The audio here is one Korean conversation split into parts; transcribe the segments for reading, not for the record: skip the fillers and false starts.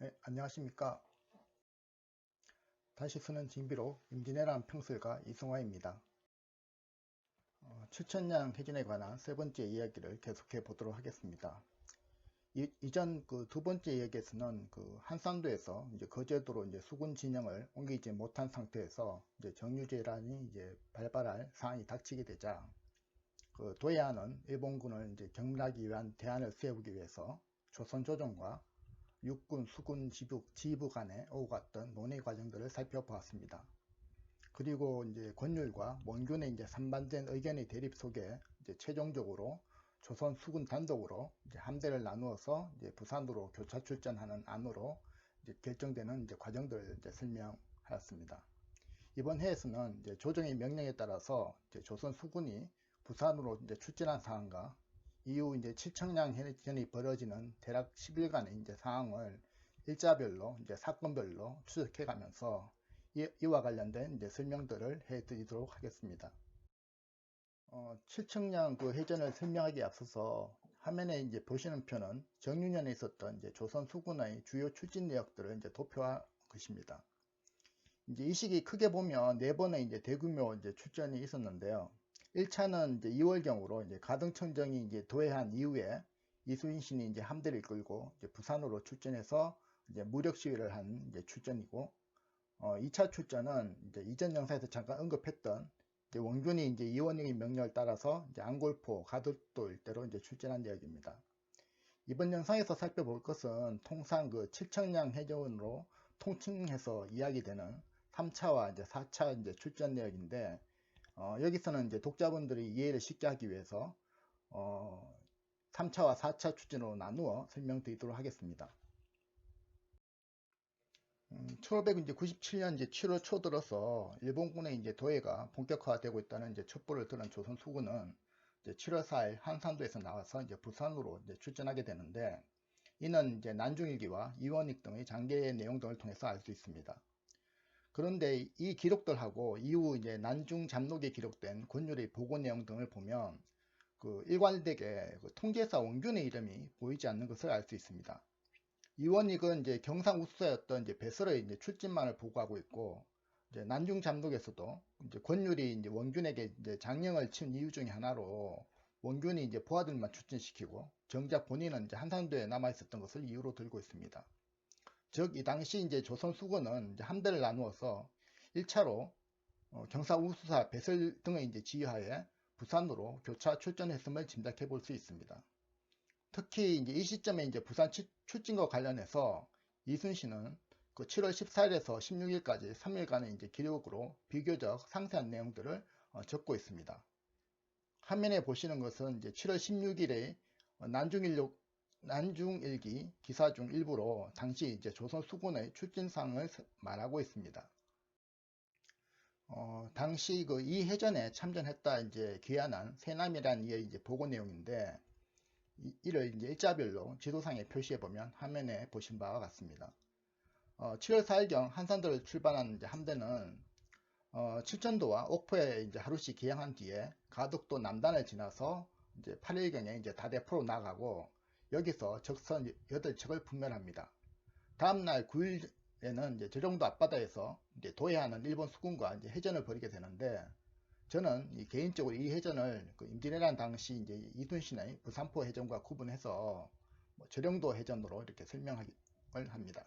네, 안녕하십니까. 다시 쓰는 진비록 임진왜란 평설가 이승화입니다. 칠천량 해전에 관한 세 번째 이야기를 계속해 보도록 하겠습니다. 이전 그 두 번째 이야기에서는 그 한산도에서 이제 거제도로 이제 수군 진영을 옮기지 못한 상태에서 이제 정유재란이 이제 발발할 상황이 닥치게 되자 그 도해안은 일본군을 이제 경멸하기 위한 대안을 세우기 위해서 조선조정과 육군, 수군 지부 간에 오고 갔던 논의 과정들을 살펴보았습니다. 그리고 이제 권율과 원균의 이제 산반된 의견의 대립 속에 이제 최종적으로 조선 수군 단독으로 이제 함대를 나누어서 이제 부산으로 교차 출전하는 안으로 이제 결정되는 이제 과정들을 이제 설명하였습니다. 이번 회에서는 이제 조정의 명령에 따라서 이제 조선 수군이 부산으로 이제 출전한 상황과 이후 이제 칠청량 해전이 벌어지는 대략 10일간의 이제 상황을 일자별로 이제 사건별로 추적해 가면서 이와 관련된 이제 설명들을 해 드리도록 하겠습니다. 칠청량 그 해전을 설명하기에 앞서서 화면에 이제 보시는 표는 정유년에 있었던 이제 조선 수군의 주요 출진 내역들을 이제 도표한 것입니다. 이제 이 시기 크게 보면 네 번의 이제 대규모 이제 출전이 있었는데요. 1차는 이제 2월경으로 이제 가등청정이 이제 도해한 이후에 이순신이 이제 함대를 이끌고 이제 부산으로 출전해서 이제 무력 시위를 한 이제 출전이고, 2차 출전은 이제 이전 영상에서 잠깐 언급했던 이제 원균이 이제 이원영의 명령을 따라서 이제 안골포, 가덕도 일대로 이제 출전한 내역입니다. 이번 영상에서 살펴볼 것은 통상 그 칠청량 해전으로 통칭해서 이야기되는 3차와 이제 4차 이제 출전 내역인데, 여기서는 이제 독자분들이 이해를 쉽게 하기 위해서 3차와 4차 출전으로 나누어 설명드리도록 하겠습니다. 1597년 이제 7월 초 들어서 일본군의 이제 도해가 본격화되고 있다는 이제 첩보를 들은 조선 수군은 이제 7월 4일 한산도에서 나와서 이제 부산으로 이제 출전하게 되는데, 이는 이제 난중일기와 이원익 등의 장계의 내용 등을 통해서 알 수 있습니다. 그런데 이 기록들하고 이후 이제 난중 잠록에 기록된 권율의 보고 내용 등을 보면 그 일관되게 그 통제사 원균의 이름이 보이지 않는 것을 알 수 있습니다. 이원익은 이제 경상 우수사였던 이제 배설의 이제 출진만을 보고하고 있고, 이제 난중 잠록에서도 이제 권율이 이제 원균에게 이제 장령을 친 이유 중에 하나로 원균이 이제 부하들만 출진시키고 정작 본인은 이제 한산도에 남아 있었던 것을 이유로 들고 있습니다. 즉, 이 당시 이제 조선 수군은 이제 함대를 나누어서 1차로 경상 우수사 배설 등의 이제 지휘하에 부산으로 교차 출전했음을 짐작해 볼 수 있습니다. 특히 이제 이 시점에 이제 부산 출진과 관련해서 이순신은 그 7월 14일에서 16일까지 3일간의 이제 기록으로 비교적 상세한 내용들을 적고 있습니다. 화면에 보시는 것은 이제 7월 16일에 난중일기 기사 중 일부로 당시 이제 조선 수군의 출진상을 말하고 있습니다. 당시 그 이 해전에 참전했다 이제 귀환한 세남이라는 이의 이제 보고 내용인데, 이를 이제 일자별로 지도상에 표시해 보면 화면에 보신 바와 같습니다. 7월 4일경 한산도를 출발한 이제 함대는 칠천도와 옥포에 이제 하루씩 기항한 뒤에 가덕도 남단을 지나서 이제 8일경에 이제 다대포로 나가고 여기서 적선 8척을 분멸합니다. 다음날 9일에는 이제 제정도 앞바다에서 이제 도해하는 일본 수군과 이제 해전을 벌이게 되는데, 저는 개인적으로 이 해전을 그 임진왜란 당시 이제 이순신의 부산포 해전과 구분해서 저령도 해전으로 이렇게 설명을 합니다.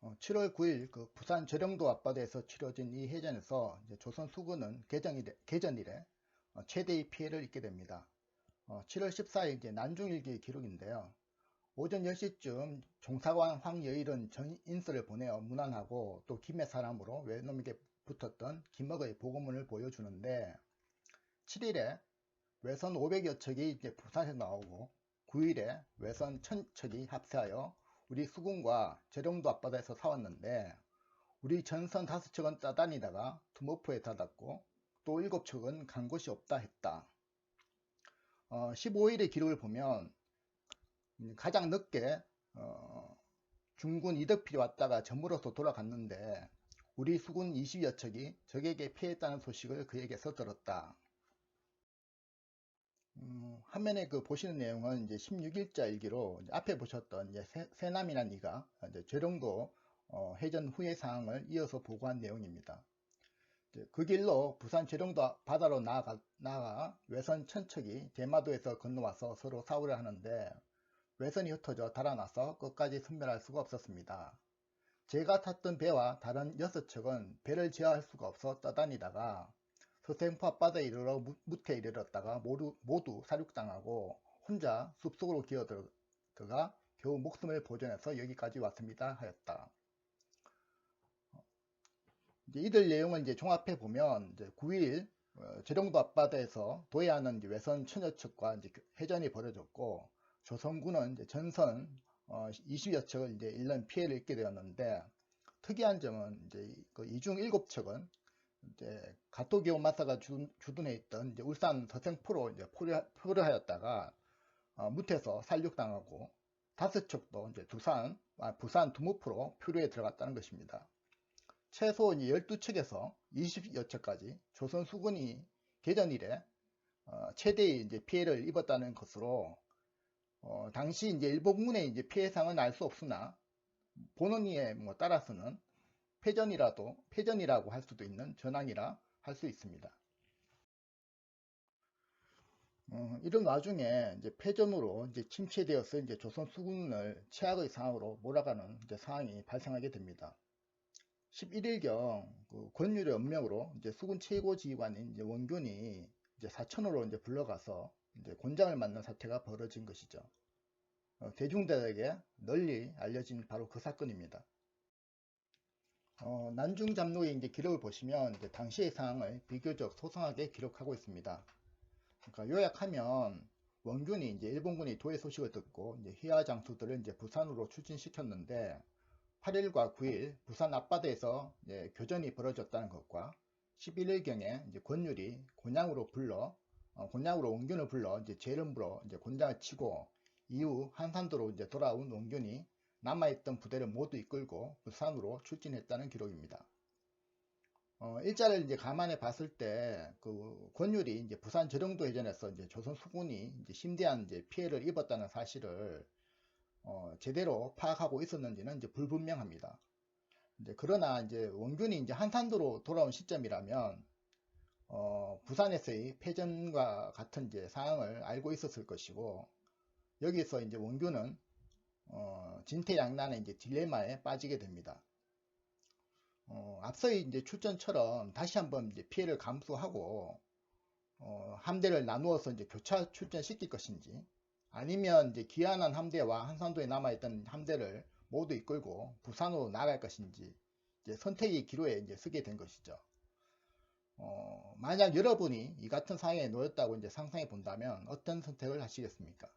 7월 9일 그 부산 저령도 앞바다에서 치러진 이 해전에서 이제 조선 수군은 개전일에 최대의 피해를 입게 됩니다. 7월 14일 이제 난중일기의 기록인데요. 오전 10시쯤 종사관 황여일은 전인서를 보내어 문안하고 또 김의 사람으로 외놈에게 붙었던 김억의 보고문을 보여주는데, 7일에 외선 500여 척이 이제 부산에서 나오고 9일에 외선 1000척이 합세하여 우리 수군과 재령도 앞바다에서 싸웠는데, 우리 전선 5척은 따다니다가 두모포에 닫았고 또 7척은 간 곳이 없다 했다. 15일의 기록을 보면 가장 늦게 중군 이덕필이 왔다가 저물어서 돌아갔는데 우리 수군 20여 척이 적에게 피했다는 소식을 그에게서 들었다. 화면에 그 보시는 내용은 이제 16일자 일기로 이제 앞에 보셨던 이제 세남이란 이가 이제 재령도 해전 후의 사항을 이어서 보고한 내용입니다. 그 길로 부산 재령도 바다로 나아가 외선 천척이 대마도에서 건너와서 서로 싸우려 하는데 외선이 흩어져 달아나서 끝까지 선멸할 수가 없었습니다. 제가 탔던 배와 다른 6척은 배를 제어할 수가 없어 떠다니다가 서생포 앞바다에 이르러 무태에 이르렀다가 모두 사륙당하고 혼자 숲속으로 기어들어가 겨우 목숨을 보존해서 여기까지 왔습니다 하였다. 이들 내용을 이제 종합해 보면 이제 9일 재령도 앞바다에서 도해하는 이제 외선 천여척과 이제 해전이 벌어졌고 조선군은 이제 전선 20여 척을 이제 일련 피해를 입게 되었는데 특이한 점은 이제 그 이중 7척은 이제 가토기오 마사가 주둔해 있던 이제 울산 서생포로 이제 포류하였다가 무태에서 살육당하고 5척도 이제 부산 두무포로 표류에 들어갔다는 것입니다. 최소 12척에서 20여 척까지 조선 수군이 개전 이래 최대의 이제 피해를 입었다는 것으로 당시 이제 일본군의 이제 피해상은 알 수 없으나 본언니에 따라서는 패전이라고 할 수도 있는 전황이라 할 수 있습니다. 이런 와중에 이제 패전으로 이제 침체되어서 이제 조선 수군을 최악의 상황으로 몰아가는 이제 상황이 발생하게 됩니다. 11일경 그 권율의 엄명으로 이제 수군 최고 지휘관인 이제 원균이 이제 사천으로 이제 불러가서 이제 곤장을 맞는 사태가 벌어진 것이죠. 대중들에게 널리 알려진 바로 그 사건입니다. 난중잡록의 이제 기록을 보시면 이제 당시의 상황을 비교적 소상하게 기록하고 있습니다. 그러니까 요약하면 원균이 이제 일본군이 도해 소식을 듣고 이제 희화 장수들을 이제 부산으로 추진시켰는데 8일과 9일 부산 앞바다에서 교전이 벌어졌다는 것과 11일경에 이제 권율이 곤양으로 원균을 불러 이제 죄를 물어 이제 곤장을 치고 이후 한산도로 이제 돌아온 원균이 남아있던 부대를 모두 이끌고 부산으로 출진했다는 기록입니다. 일자를 이제 감안해 봤을 때 그 권율이 이제 부산 재령도 해전에서 이제 조선 수군이 이제 심대한 이제 피해를 입었다는 사실을 제대로 파악하고 있었는지는 이제 불분명합니다. 그러나 이제 원균이 이제 한산도로 돌아온 시점이라면 부산에서의 패전과 같은 이제 상황을 알고 있었을 것이고 여기서 이제 원균은 진퇴양난의 이제 딜레마에 빠지게 됩니다. 앞서의 이제 출전처럼 다시 한번 이제 피해를 감수하고 함대를 나누어서 이제 교차 출전시킬 것인지 아니면 이제 귀환한 함대와 한산도에 남아있던 함대를 모두 이끌고 부산으로 나갈 것인지 이제 선택의 기로에 이제 서게 된 것이죠. 만약 여러분이 이 같은 상황에 놓였다고 이제 상상해 본다면 어떤 선택을 하시겠습니까?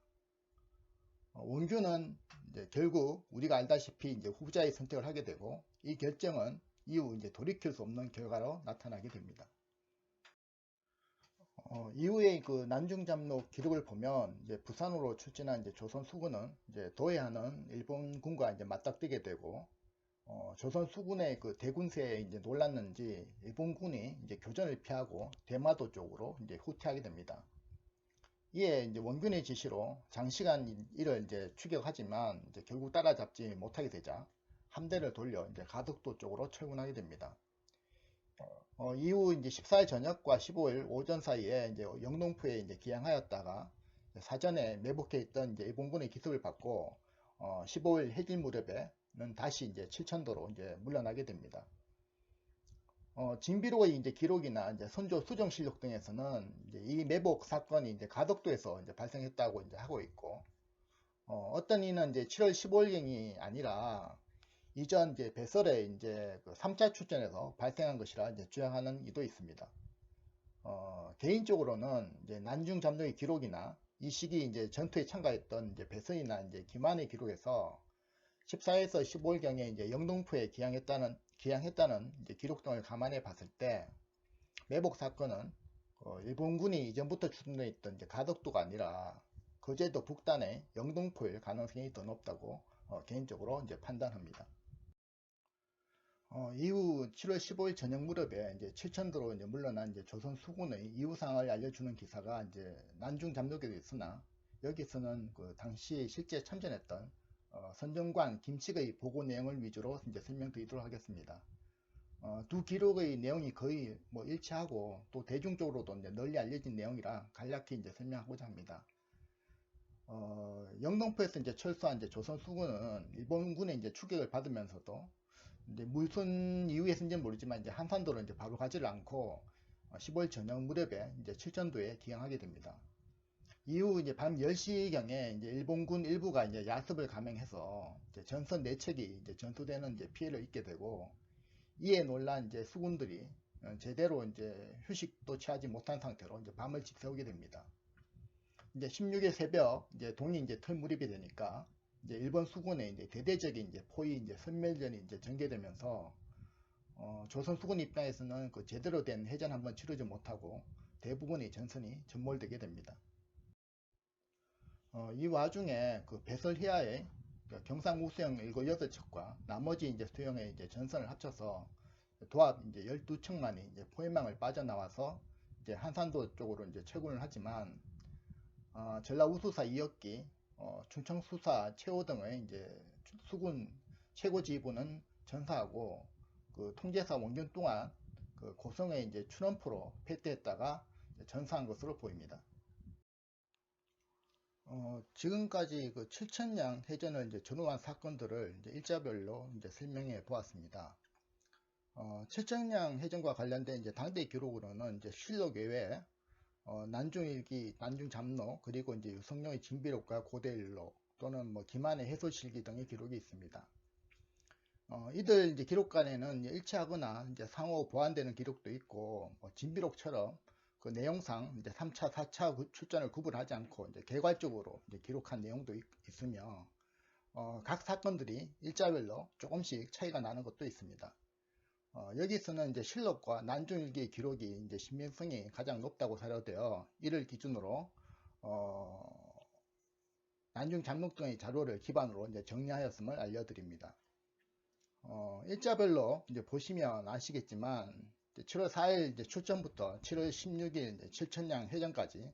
원균은 이제 결국 우리가 알다시피 이제 후자의 선택을 하게 되고 이 결정은 이후 이제 돌이킬 수 없는 결과로 나타나게 됩니다. 이후에 그 난중잡록 기록을 보면 이제 부산으로 출진한 이제 조선 수군은 이제 도해하는 일본군과 이제 맞닥뜨게 되고 조선 수군의 그 대군세에 이제 놀랐는지 일본군이 이제 교전을 피하고 대마도 쪽으로 이제 후퇴하게 됩니다. 이에 이제 원균의 지시로 장시간 이를 이제 추격하지만 이제 결국 따라잡지 못하게 되자 함대를 돌려 이제 가덕도 쪽으로 철군하게 됩니다. 이후 이제 14일 저녁과 15일 오전 사이에 이제 영동포에 이제 기항하였다가 사전에 매복해 있던 이제 일본군의 기습을 받고 15일 해질 무렵에는 다시 이제 칠천도로 이제 물러나게 됩니다. 징비록의 이제 기록이나 이제 선조 수정 실록 등에서는 이제 이 매복 사건이 이제 가덕도에서 이제 발생했다고 이제 하고 있고, 어떤 이는 이제 7월 15일경이 아니라 이전 이제 배설에 이제 그 3차 출전에서 발생한 것이라 이제 주장하는 이도 있습니다. 개인적으로는 이제 난중 잡록의 기록이나 이 시기 이제 전투에 참가했던 이제 배선이나 이제 김한의 기록에서 14에서 15일경에 이제 영동포에 기항했다는 이제 기록 등을 감안해 봤을 때 매복 사건은 일본군이 이전부터 주둔해 있던 이제 가덕도가 아니라 거제도 북단의 영동포일 가능성이 더 높다고 개인적으로 이제 판단합니다. 이후 7월 15일 저녁 무렵에 이제 칠천도로 이제 물러난 이제 조선 수군의 이후 상황을 알려주는 기사가 이제 난중 잡록에 있으나 여기서는 그 당시 실제 참전했던 선정관 김칙의 보고 내용을 위주로 이제 설명드리도록 하겠습니다. 두 기록의 내용이 거의 뭐 일치하고 또 대중적으로도 이제 널리 알려진 내용이라 간략히 이제 설명하고자 합니다. 영등포에서 이제 철수한 이제 조선 수군은 일본군의 이제 추격을 받으면서도 이제 무슨 이유에서인지는 모르지만 이제 한산도로 이제 바로 가지를 않고 15일 저녁 무렵에 이제 칠천도에 기항하게 됩니다. 이후 이제 밤 10시경에 이제 일본군 일부가 이제 야습을 감행해서 이제 전선 4척이 이제 전투되는 이제 피해를 입게 되고, 이에 놀란 이제 수군들이 제대로 이제 휴식도 취하지 못한 상태로 이제 밤을 지새우게 됩니다. 이제 16일 새벽 이제 동이 이제 털무립이 되니까 이제 일본 수군의 이제 대대적인 이제 포위 이제 선멸전이 이제 전개되면서 조선 수군 입장에서는 그 제대로 된 해전 한번 치르지 못하고 대부분의 전선이 전몰되게 됩니다. 이 와중에 그 배설희하의 그 경상우수형 7, 8척과 나머지 이제 수형의 이제 전선을 합쳐서 도합 이제 12척만이 이제 포위망을 빠져나와서 이제 한산도 쪽으로 이제 철군을 하지만 전라우수사 2역기, 충청수사 최호 등의 이제 수군 최고 지휘부는 전사하고 그 통제사 원균 동안 그 고성의 이제 추넘프로 패퇴했다가 전사한 것으로 보입니다. 지금까지 그 칠천량 해전을 이제 전후한 사건들을 이제 일자별로 이제 설명해 보았습니다. 칠천량 해전과 관련된 이제 당대 기록으로는 이제 실록 외에 난중일기, 난중잡록, 그리고 이제 유성룡의 징비록과 고대일록 또는 뭐 김한의 해소실기 등의 기록이 있습니다. 이들 이제 기록간에는 일치하거나 이제 상호 보완되는 기록도 있고, 뭐 징비록처럼 그 내용상 이제 3차, 4차 출전을 구분하지 않고 이제 개괄적으로 이제 기록한 내용도 있으며, 각 사건들이 일자별로 조금씩 차이가 나는 것도 있습니다. 여기서는 이제 실록과 난중일기의 기록이 이제 신빙성이 가장 높다고 사료되어 이를 기준으로 난중잡록 등의 자료를 기반으로 이제 정리하였음을 알려드립니다. 일자별로 이제 보시면 아시겠지만 7월 4일 이제 출전부터 7월 16일 이제 칠천량 해전까지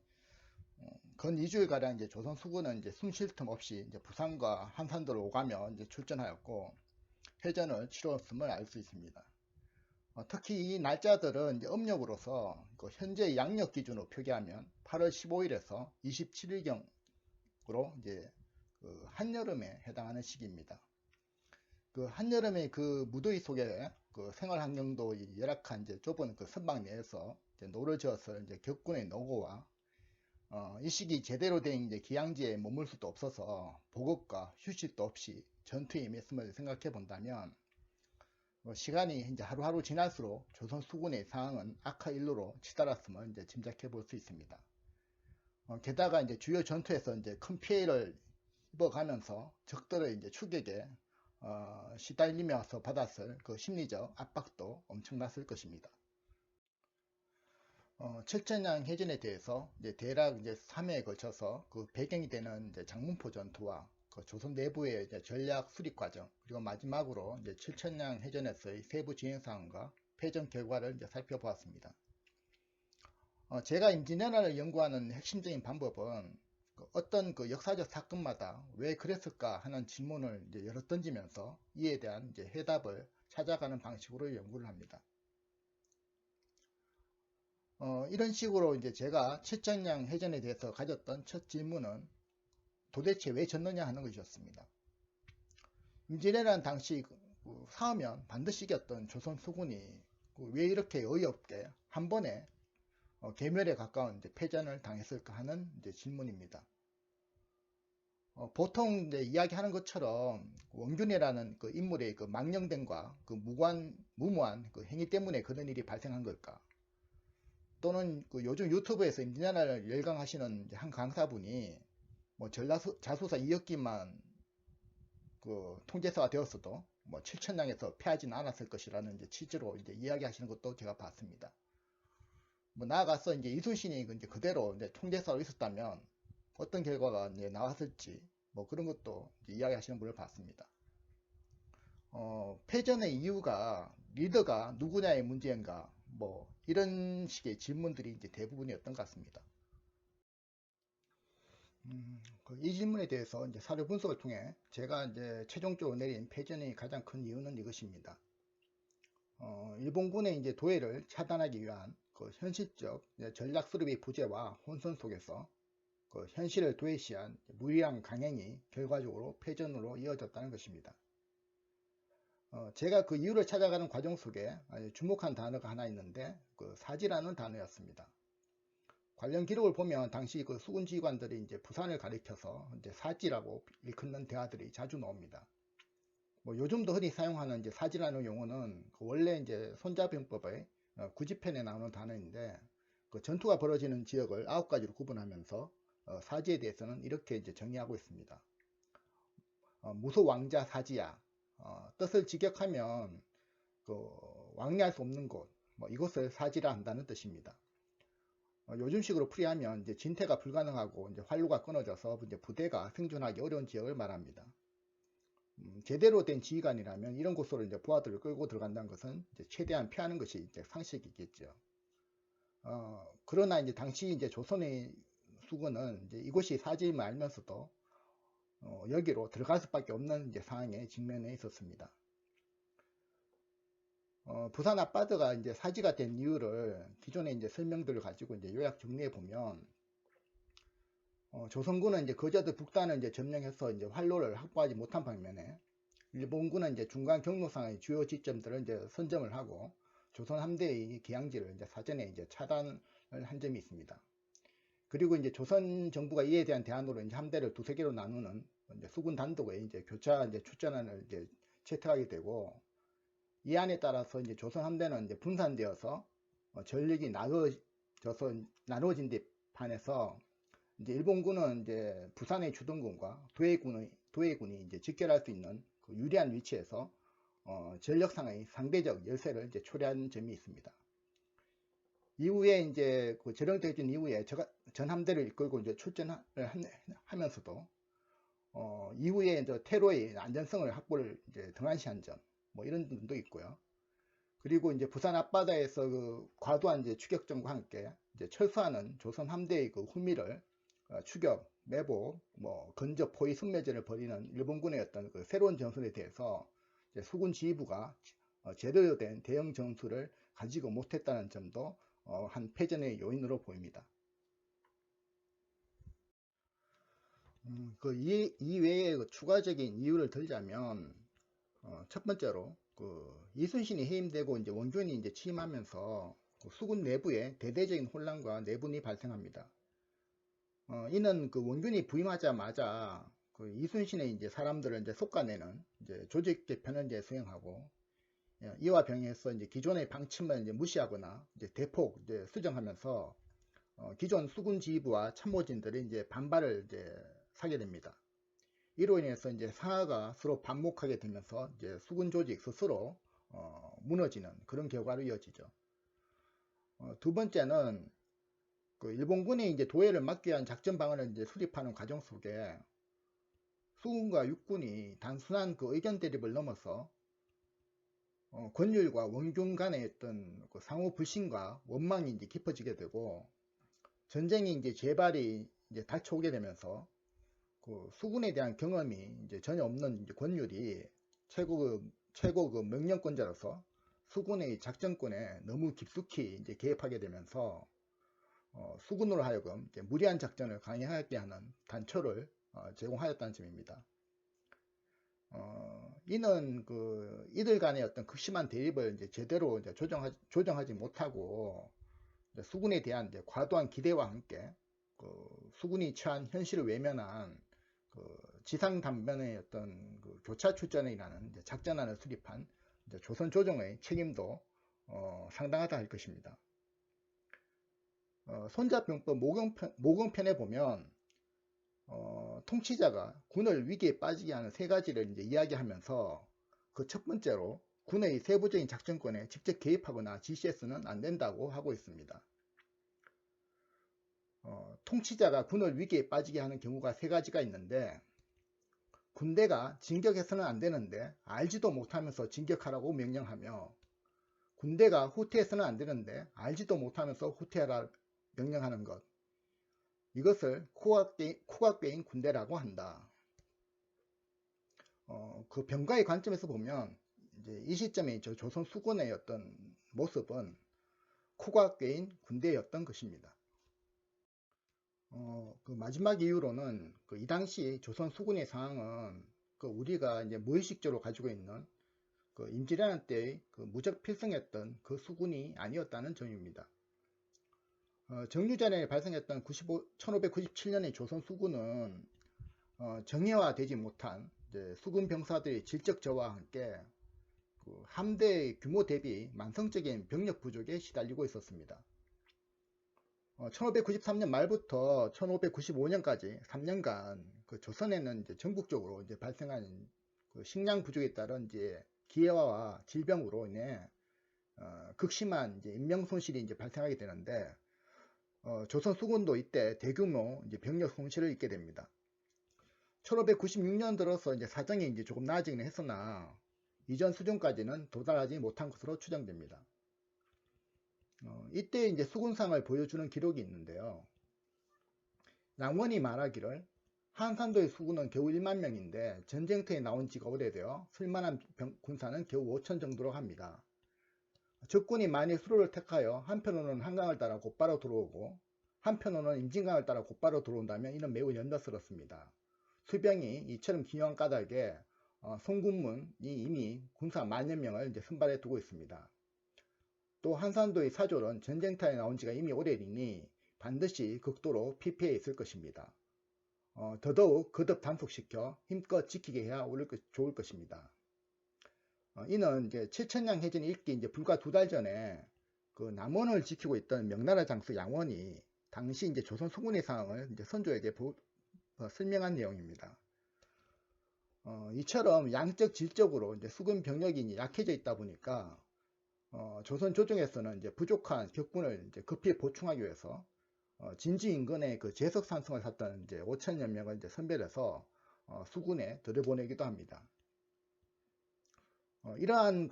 건 2주일 가량 이제 조선 수군은 이제 숨 쉴 틈 없이 이제 부산과 한산도를 오가며 이제 출전하였고 해전을 치루었음을 알 수 있습니다. 특히 이 날짜들은 이제 음력으로서 그 현재 양력 기준으로 표기하면 8월 15일에서 27일경으로 이제 그 한여름에 해당하는 시기입니다. 그 한여름의 그 무더위 속에 그 생활 환경도 열악한 이제 좁은 그 선박 내에서 이제 노를 저어서 이제 격군의 노고와 이 시기 제대로 된 이제 기항지에 머물 수도 없어서 보급과 휴식도 없이 전투에 임했음을 생각해 본다면 시간이 이제 하루하루 지날수록 조선 수군의 상황은 악화 일로로 치달았음을 이제 짐작해 볼 수 있습니다. 게다가 이제 주요 전투에서 이제 큰 피해를 입어가면서 적들의 이제 추격에 시달리면서 받았을 그 심리적 압박도 엄청났을 것입니다. 칠천량 해전에 대해서 이제 대략 이제 3회에 걸쳐서 그 배경이 되는 이제 장문포 전투와 그 조선 내부의 이제 전략 수립 과정, 그리고 마지막으로 이제 칠천량 해전에서의 세부 진행 상황과 패전 결과를 이제 살펴보았습니다. 제가 임진왜란을 연구하는 핵심적인 방법은 어떤 그 역사적 사건마다 왜 그랬을까 하는 질문을 이제 여러 던지면서 이에 대한 이제 해답을 찾아가는 방식으로 연구를 합니다. 이런 식으로 이제 제가 칠천량 해전에 대해서 가졌던 첫 질문은 도대체 왜 졌느냐 하는 것이었습니다. 임진왜란 당시 사하면 반드시 이겼던 조선 수군이 왜 이렇게 어이없게 한 번에 괴멸에 가까운 이제 패전을 당했을까 하는 이제 질문입니다. 보통 이제 이야기하는 것처럼 원균이라는 그 인물의 그 망령됨과 그 무모한 그 행위 때문에 그런 일이 발생한 걸까? 또는 그 요즘 유튜브에서 임진왜란을 열강하시는 한 강사분이 뭐 전라자수사 2역기만 그 통제사가 되었어도 뭐 칠천량에서 패하지는 않았을 것이라는 이제 취지로 이제 이야기하시는 것도 제가 봤습니다. 뭐 나아가서 이제 이순신이 이제 그대로 이제 통제사로 있었다면 어떤 결과가 이제 나왔을지 뭐 그런 것도 이제 이야기하시는 분을 봤습니다. 패전의 이유가 리더가 누구냐의 문제인가, 뭐 이런 식의 질문들이 이제 대부분이었던 것 같습니다. 이 질문에 대해서 이제 사료 분석을 통해 제가 이제 최종적으로 내린 패전의 가장 큰 이유는 이것입니다. 일본군의 이제 도해를 차단하기 위한 그 현실적 전략 수립의 부재와 혼선 속에서 그 현실을 도외시한 무리한 강행이 결과적으로 패전으로 이어졌다는 것입니다. 제가 그 이유를 찾아가는 과정 속에 주목한 단어가 하나 있는데 그 사지라는 단어였습니다. 관련 기록을 보면 당시 그 수군 지휘관들이 이제 부산을 가리켜서 이제 사지라고 일컫는 대화들이 자주 나옵니다. 뭐 요즘도 흔히 사용하는 이제 사지라는 용어는 그 원래 이제 손자병법의 구지편에 나오는 단어인데 그 전투가 벌어지는 지역을 9가지로 구분하면서 사지에 대해서는 이렇게 이제 정의하고 있습니다. 무소 왕자 사지야. 뜻을 직역하면 그 왕래할 수 없는 곳, 뭐 이것을 사지라 한다는 뜻입니다. 요즘식으로 풀이하면 이제 진퇴가 불가능하고 이제 활로가 끊어져서 이제 부대가 생존하기 어려운 지역을 말합니다. 제대로 된 지휘관이라면 이런 곳으로 이제 부하들을 끌고 들어간다는 것은 이제 최대한 피하는 것이 이제 상식이겠죠. 그러나 이제 당시 이제 조선의 수군은 이제 이곳이 사지임을 알면서도 여기로 들어갈 수밖에 없는 이제 상황에 직면해 있었습니다. 부산 앞바다가 이제 사지가 된 이유를 기존의 이제 설명들을 가지고 이제 요약 정리해 보면, 조선군은 이제 거제도 북단을 이제 점령해서 이제 활로를 확보하지 못한 방면에 일본군은 이제 중간 경로상의 주요 지점들을 이제 선점을 하고 조선 함대의 기항지를 이제 사전에 이제 차단을 한 점이 있습니다. 그리고 이제 조선 정부가 이에 대한 대안으로 이제 함대를 두세 개로 나누는 이제 수군 단독의 이제 교차 이제 출전안을 이제 채택하게 되고, 이 안에 따라서 이제 조선 함대는 이제 분산되어서 전력이 나눠진 데 반해서 이제 일본군은 이제 부산의 주둔군과 도해군이 이제 직결할 수 있는 그 유리한 위치에서 전력상의 상대적 열세를 이제 초래한 점이 있습니다. 이후에 이제 그 전령되어진 이후에 전 함대를 이끌고 이제 출전을 하면서도 이후에 이제 테러의 안전성을 확보를 이제 등한시한 점, 뭐 이런 점도 있고요. 그리고 이제 부산 앞바다에서 그 과도한 이제 추격전과 함께 이제 철수하는 조선 함대의 그 후미를 추격, 매복, 뭐 근접, 포위, 순매전을 벌이는 일본군의 어떤 그 새로운 전술에 대해서 이제 수군 지휘부가 제대로 된 대응 전술을 가지고 못했다는 점도 한 패전의 요인으로 보입니다. 이 외에 그 추가적인 이유를 들자면, 첫 번째로 그 이순신이 해임되고 이제 원균이 이제 취임하면서 그 수군 내부에 대대적인 혼란과 내분이 발생합니다. 이는 그 원균이 부임하자마자 그 이순신의 이제 사람들을 이제 솎아내는 이제 조직 개편을 이제 수행하고, 이와 병행해서 이제 기존의 방침을 이제 무시하거나 이제 대폭 이제 수정하면서 기존 수군 지휘부와 참모진들이 이제 반발을 이제 사게 됩니다. 이로 인해서 이제 상하가 서로 반목하게 되면서 이제 수군 조직 스스로 무너지는 그런 결과로 이어지죠. 두 번째는 그 일본군이 이제 도해를 막기 위한 작전 방안을 이제 수립하는 과정 속에 수군과 육군이 단순한 그 의견 대립을 넘어서 권율과 원균 간의 어떤 그 상호 불신과 원망이 이제 깊어지게 되고, 전쟁이 이제 재발이 이제 닥쳐오게 되면서 그 수군에 대한 경험이 이제 전혀 없는 이제 권율이 최고 그 명령권자로서 수군의 작전권에 너무 깊숙이 이제 개입하게 되면서 수군으로 하여금 이제 무리한 작전을 강행하게 하는 단초를 제공하였다는 점입니다. 이는 그 이들 간의 어떤 극심한 대립을 이제 제대로 이제 조정하지 못하고 이제 수군에 대한 이제 과도한 기대와 함께 그 수군이 처한 현실을 외면한 그 지상 단면의 어떤 그 교차 출전이라는 이제 작전안을 수립한 이제 조선 조정의 책임도 상당하다 할 것입니다. 손자병법 모경편에 보면 통치자가 군을 위기에 빠지게 하는 세 가지를 이제 이야기하면서 그 첫 번째로 군의 세부적인 작전권에 직접 개입하거나 지시해서는 안 된다고 하고 있습니다. 통치자가 군을 위기에 빠지게 하는 경우가 세 가지가 있는데, 군대가 진격해서는 안 되는데 알지도 못하면서 진격하라고 명령하며, 군대가 후퇴해서는 안 되는데 알지도 못하면서 후퇴하라 명령하는 것, 이것을 코각배인 군대라고 한다. 그 병가의 관점에서 보면 이제 이 시점에 조선 수군의 어떤 모습은 코각배인 군대였던 것입니다. 그 마지막 이유로는 이 당시 조선 수군의 상황은 우리가 이제 무의식적으로 가지고 있는 임진왜란 때의 무적 필승했던 그 수군이 아니었다는 점입니다. 정유전에 발생했던 1597년의 조선 수군은 정예화되지 못한 수군 병사들의 질적 저하와 함께 함대의 규모 대비 만성적인 병력 부족에 시달리고 있었습니다. 1593년 말부터 1595년까지 3년간 조선에는 전국적으로 발생한 식량 부족에 따른 기해화와 질병으로 인해 극심한 인명 손실이 발생하게 되는데, 조선 수군도 이때 대규모 병력 손실을 입게 됩니다. 1596년 들어서 사정이 조금 나아지긴 했으나 이전 수준까지는 도달하지 못한 것으로 추정됩니다. 이때 수군상을 보여주는 기록이 있는데요. 양원이 말하기를 한산도의 수군은 겨우 1만 명인데 전쟁터에 나온 지가 오래되어 쓸만한 군사는 겨우 5천 정도로 합니다. 적군이 만일 수로를 택하여 한편으로는 한강을 따라 곧바로 들어오고 한편으로는 임진강을 따라 곧바로 들어온다면 이는 매우 연덕스럽습니다. 수병이 이처럼 기요한 까닭에 송군문이 이미 군사 10,000여 명을 선발해 두고 있습니다. 또 한산도의 사졸은 전쟁터에 나온 지가 이미 오래이니 반드시 극도로 피폐해 있을 것입니다. 더더욱 거듭 단속시켜 힘껏 지키게 해야 좋을 것입니다. 이는 7천량 해전이 읽기 불과 2달 전에 남원을 지키고 있던 명나라 장수 양원이 당시 조선 수군의 상황을 선조에게 설명한 내용입니다. 이처럼 양적 질적으로 수군 병력이 약해져 있다 보니까 조선 조정에서는 부족한 격군을 급히 보충하기 위해서 진주 인근에 제석 산성을 샀던 5천여 명을 선별해서 수군에 들여보내기도 합니다. 이러한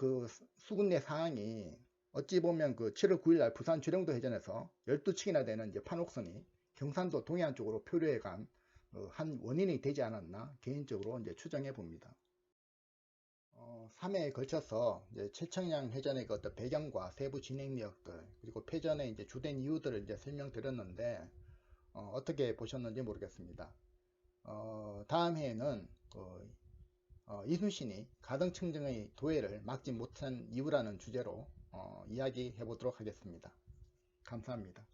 수군 내 상황이 어찌 보면 7월 9일 날 부산 주령도 해전에서 12척이나 되는 판옥선이 경산도 동해안 쪽으로 표류해 간 한 원인이 되지 않았나 개인적으로 추정해 봅니다. 3회에 걸쳐서 칠청량 해전의 어떤 배경과 세부 진행 내역들, 그리고 패전의 주된 이유들을 설명드렸는데 어떻게 보셨는지 모르겠습니다. 다음 회에는 이순신이 가등청정의 도해를 막지 못한 이유라는 주제로 이야기해 보도록 하겠습니다. 감사합니다.